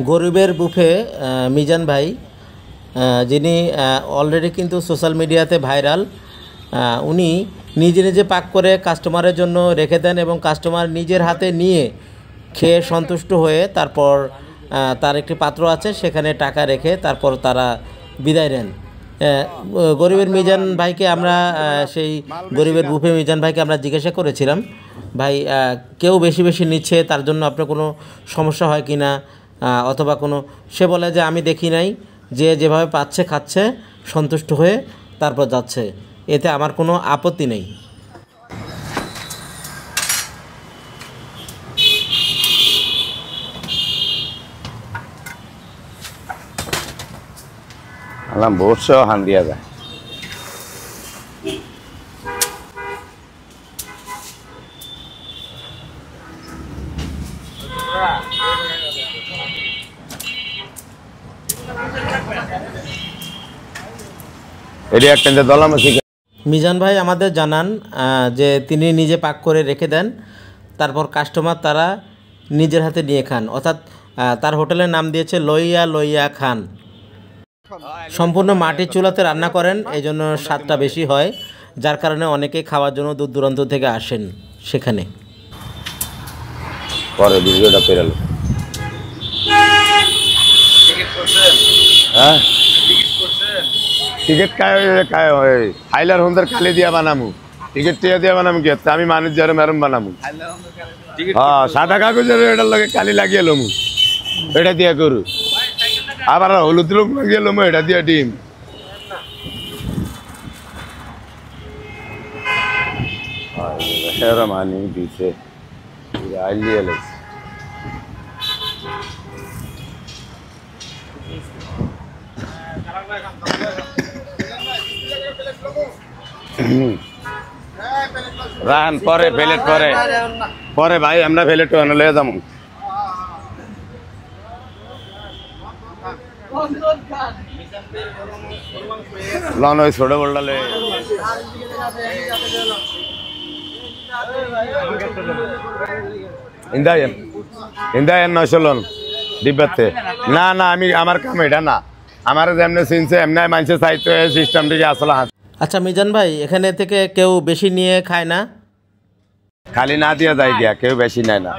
গরিবের বুফে মিজান ভাই, যিনি অলরেডি কিন্তু সোশ্যাল মিডিয়াতে ভাইরাল। উনি নিজে নিজে পাক করে কাস্টমারের জন্য রেখে দেন এবং কাস্টমার নিজের হাতে নিয়ে খেয়ে সন্তুষ্ট হয়ে তারপর তার একটি পাত্র আছে, সেখানে টাকা রেখে তারপর তারা বিদায় নেন। গরিবের মিজান ভাইকে আমরা সেই গরিবের বুফে মিজান ভাইকে আমরা জিজ্ঞাসা করেছিলাম, ভাই কেউ বেশি বেশি নিচ্ছে, তার জন্য আপনার কোনো সমস্যা হয় কি না, অথবা কোনো, সে বলে যে আমি দেখি নাই, যে যেভাবে পাচ্ছে খাচ্ছে সন্তুষ্ট হয়ে তারপর যাচ্ছে, এতে আমার কোনো আপত্তি নেই। বসে হান দিয়া যায়। মিজান ভাই আমাদের জানান যে তিনি নিজে পাক করে রেখে দেন, তারপর কাস্টমার তারা নিজের হাতে নিয়ে খান, অর্থাৎ তার হোটেলের নাম দিয়েছে লইয়া লইয়া খান। সম্পূর্ণ মাটির চুলাতে রান্না করেন, এই জন্য স্বাদটা বেশি হয়, যার কারণে অনেকেই খাওয়ার জন্য দূর দূরান্ত থেকে আসেন সেখানে। পরে ভিডিওটা পেরাল। হ্যাঁ টিকিট হাইলার হন্দার খালি দিয়া বানামু, টিকিট টিয়া দিয়া বানামু কি আমি মানুষ যারা মেরম বানামু। হ্যাঁ সাদা কাগজের এটার লগে কালি লাগিয়ে লমু, এটা দিয়া করু, আবার হলুদ লোক লাগিয়ে লমু, এটা দিয়া ডিম। মানি দিছে রান পরে প্লেট পরে পরে ভাই আমরা প্লেট লয়ে যাবো। লন ওই ছোট বলডালে ইন্দায়েন ইন্দায়েন 900 লন ডিব্বাতে। না না আমি আমার কাম এটা না, আমার যেমনি চিনছে এমনি মানুষের চাইতে সিস্টেম থেকে আসলে। আচ্ছা মিজান ভাই, এখানে থেকে কেউ বেশি নিয়ে খায় না? খালি না দিয়া যায় গিয়া, কেউ বেশি নেয় না।